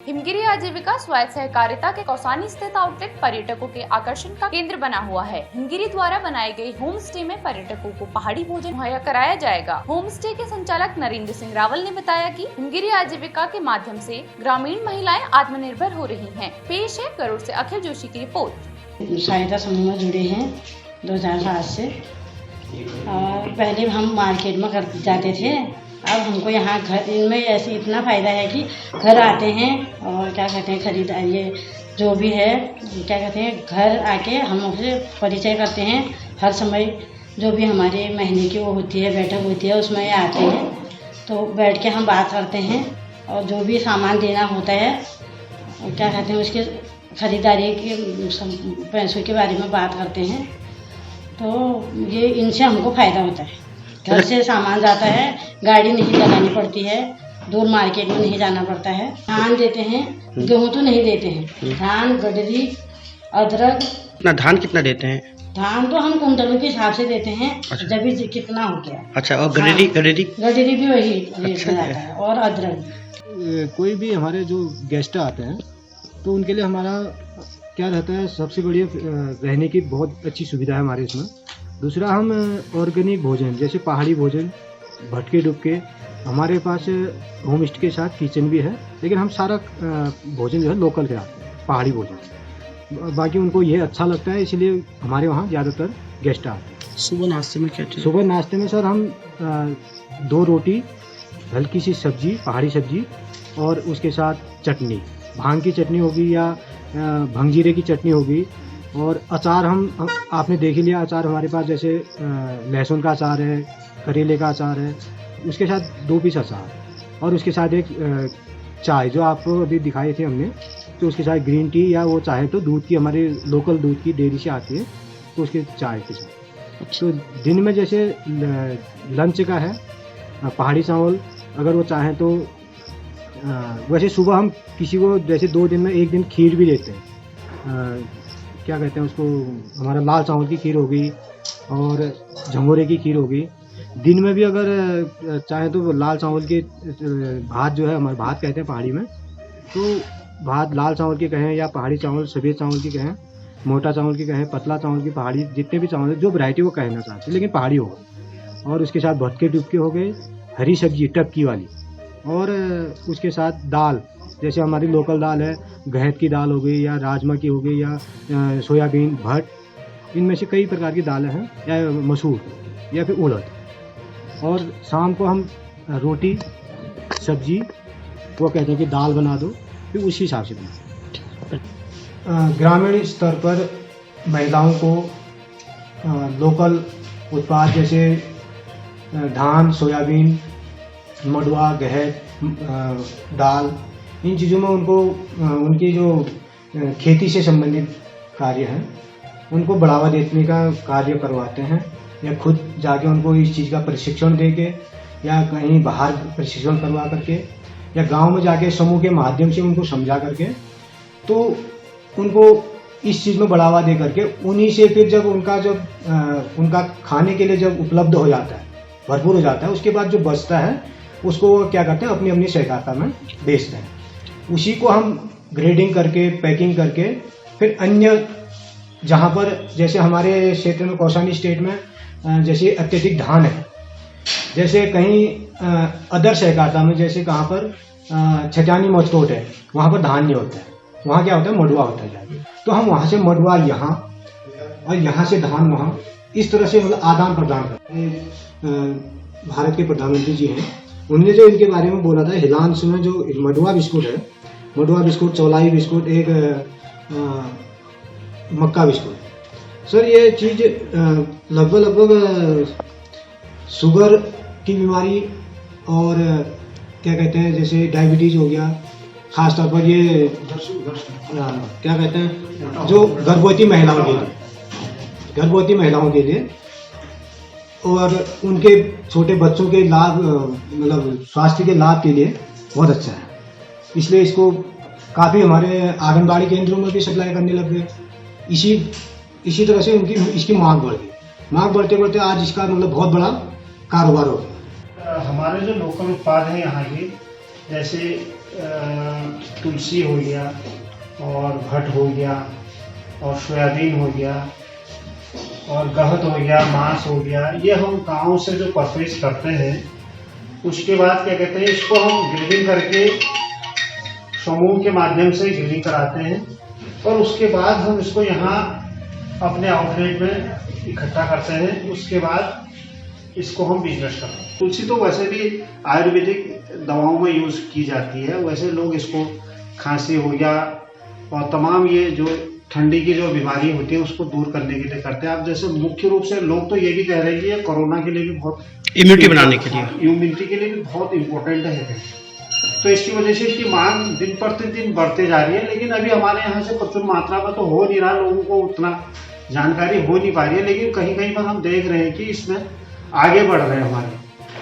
हिमगिरी आजीविका स्वायत्त सहकारिता के कौसानी स्थित आउटलेट पर्यटकों के आकर्षण का केंद्र बना हुआ है। हिमगिरी द्वारा बनाए गए होम स्टे में पर्यटकों को पहाड़ी भोजन मुहैया कराया जाएगा। होम स्टे के संचालक नरेंद्र सिंह रावल ने बताया कि हिमगिरी आजीविका के माध्यम से ग्रामीण महिलाएं आत्मनिर्भर हो रही हैं। पेश है करोड़ से अखिल जोशी की रिपोर्ट। सहायता समूह में जुड़े हैं 2007 से। पहले हम मार्केट में जाते थे, अब हमको यहाँ घर इनमें ऐसे इतना फ़ायदा है कि घर आते हैं और क्या कहते हैं खरीदारी ये जो भी है क्या कहते हैं घर आके हम उनसे परिचय करते हैं। हर समय जो भी हमारे महीने की वो होती है बैठक होती है उसमें आते हैं तो बैठ के हम बात करते हैं और जो भी सामान देना होता है क्या कहते हैं उसके खरीदारी के पैसों के बारे में बात करते हैं। तो ये इनसे हमको फ़ायदा होता है। घर से सामान जाता है, गाड़ी नहीं लगानी पड़ती है, दूर मार्केट में नहीं जाना पड़ता है। धान देते हैं, गेहूँ तो नहीं देते हैं। धान, गडरी, अदरक। ना धान कितना देते हैं? धान तो हम कुंटलों के हिसाब से देते हैं। अच्छा। जब भी कितना हो गया। अच्छा, और गडरी? गडरी भी वही रेट अच्छा में आता है और अदरक। कोई भी हमारे जो गेस्ट आते हैं तो उनके लिए हमारा क्या रहता है, सबसे बढ़िया रहने की बहुत अच्छी सुविधा है हमारे इसमें। दूसरा हम ऑर्गेनिक भोजन जैसे पहाड़ी भोजन, भटके डुबके, हमारे पास होम स्टे के साथ किचन भी है, लेकिन हम सारा भोजन जो है लोकल कराते हैं, पहाड़ी भोजन। बाकी उनको ये अच्छा लगता है इसलिए हमारे वहाँ ज़्यादातर गेस्ट आते हैं। सुबह नाश्ते में क्या चीज़? सुबह नाश्ते में सर हम 2 रोटी, हल्की सी सब्जी, पहाड़ी सब्जी और उसके साथ चटनी, भांग की चटनी होगी या भंगजीरे की चटनी होगी। और अचार हम आपने देख ही लिया, अचार हमारे पास जैसे लहसुन का अचार है, करेले का अचार है, उसके साथ 2 पीस अचार और उसके साथ एक चाय जो आपको अभी दिखाई थी हमने, तो उसके साथ ग्रीन टी या वो चाहे तो दूध की, हमारे लोकल दूध की डेयरी से आती है तो उसके चाय के साथ। तो दिन में जैसे लंच का है पहाड़ी चावल, अगर वो चाहें तो वैसे सुबह हम किसी को जैसे 2 दिन में 1 दिन खीर भी देते हैं। क्या कहते हैं उसको, हमारा लाल चावल की खीर होगी और झंगोरे की खीर होगी। दिन में भी अगर चाहे तो लाल चावल के भात जो है, हमारे भात कहते हैं पहाड़ी में, तो भात लाल चावल के कहें या पहाड़ी चावल सफ़ेद चावल की कहें, मोटा चावल की कहें, पतला चावल की, पहाड़ी जितने भी चावल है जो वैरायटी वो कहना चाहते हैं लेकिन पहाड़ी होगा। और उसके साथ भटके डुबके हो गए, हरी सब्जी टपकी वाली, और उसके साथ दाल जैसे हमारी लोकल दाल है, गहत की दाल हो गई या राजमा की हो गई या सोयाबीन, भट, इनमें से कई प्रकार की दालें हैं, या मसूर या फिर उड़द। और शाम को हम रोटी सब्जी, वो कहते हैं कि दाल बना दो, फिर उसी हिसाब से बना। ग्रामीण स्तर पर महिलाओं को लोकल उत्पाद जैसे धान, सोयाबीन, मडुआ, गहत, दाल, इन चीज़ों में उनको उनकी जो खेती से संबंधित कार्य हैं उनको बढ़ावा देने का कार्य करवाते हैं, या खुद जाके उनको इस चीज़ का प्रशिक्षण दे के या कहीं बाहर प्रशिक्षण करवा करके या गांव में जाके समूह के माध्यम से उनको समझा करके, तो उनको इस चीज़ में बढ़ावा दे करके उन्हीं से फिर जब उनका खाने के लिए जब उपलब्ध हो जाता है, भरपूर हो जाता है, उसके बाद जो बचता है उसको क्या करते हैं, अपनी अपनी सहकारिता में बेचते हैं। उसी को हम ग्रेडिंग करके, पैकिंग करके, फिर अन्य जहाँ पर जैसे हमारे क्षेत्र में कौसानी स्टेट में जैसे अत्यधिक धान है, जैसे कहीं अदर सहकारिता में जैसे कहाँ पर छटानी मचकोट है, वहाँ पर धान नहीं होता है, वहाँ क्या होता है, मडुआ होता है जाके। तो हम वहाँ से मडुआ यहाँ और यहाँ से धान वहाँ, इस तरह से मतलब आदान प्रदान करते हैं। भारत के प्रधानमंत्री जी हैं, उन्होंने जो इनके बारे में बोला था, हिलांस में जो मडुआ बिस्कुट है, मडुआ बिस्कुट, चौलाई बिस्कुट, एक मक्का बिस्कुट, सर ये चीज़ लगभग शुगर की बीमारी और क्या कहते हैं जैसे डायबिटीज हो गया, खासतौर पर ये क्या कहते हैं जो गर्भवती महिलाओं के लिए और उनके छोटे बच्चों के लाभ, मतलब स्वास्थ्य के लाभ के लिए बहुत अच्छा है। इसलिए इसको काफ़ी हमारे आंगनबाड़ी केंद्रों में भी सप्लाई करने लग गए। इसी तरह से इसकी मांग बढ़ गई। मांग बढ़ते बढ़ते आज इसका मतलब बहुत बड़ा कारोबार हो गया। हमारे जो लोकल उत्पाद हैं यहाँ के, जैसे तुलसी हो गया और भट हो गया और सोयाबीन हो गया और गहत हो गया, मांस हो गया, ये हम गाँव से जो परचेज करते हैं उसके बाद क्या कहते हैं, इसको हम ग्रेडिंग करके समूह के माध्यम से ग्रेडिंग कराते हैं और उसके बाद हम इसको यहाँ अपने आउटलेट में इकट्ठा करते हैं। उसके बाद इसको हम बिजनेस करते हैं। तुलसी तो वैसे भी आयुर्वेदिक दवाओं में यूज़ की जाती है, वैसे लोग इसको खांसी हो गया और तमाम ये जो ठंडी की जो बीमारी होती है उसको दूर करने के लिए करते हैं। अब जैसे मुख्य रूप से लोग तो ये भी कह रहे हैं कि ये कोरोना के लिए भी बहुत इम्यूनिटी बनाने के लिए, इम्यूनिटी के लिए भी बहुत इम्पोर्टेंट है। तो इसकी वजह से इसकी मांग दिन प्रतिदिन बढ़ते जा रही है, लेकिन अभी हमारे यहाँ से प्रचुर मात्रा में तो हो नहीं रहा, लोगों को उतना जानकारी हो नहीं पा रही है, लेकिन कहीं कहीं पर हम देख रहे हैं कि इसमें आगे बढ़ रहे हैं हमारे।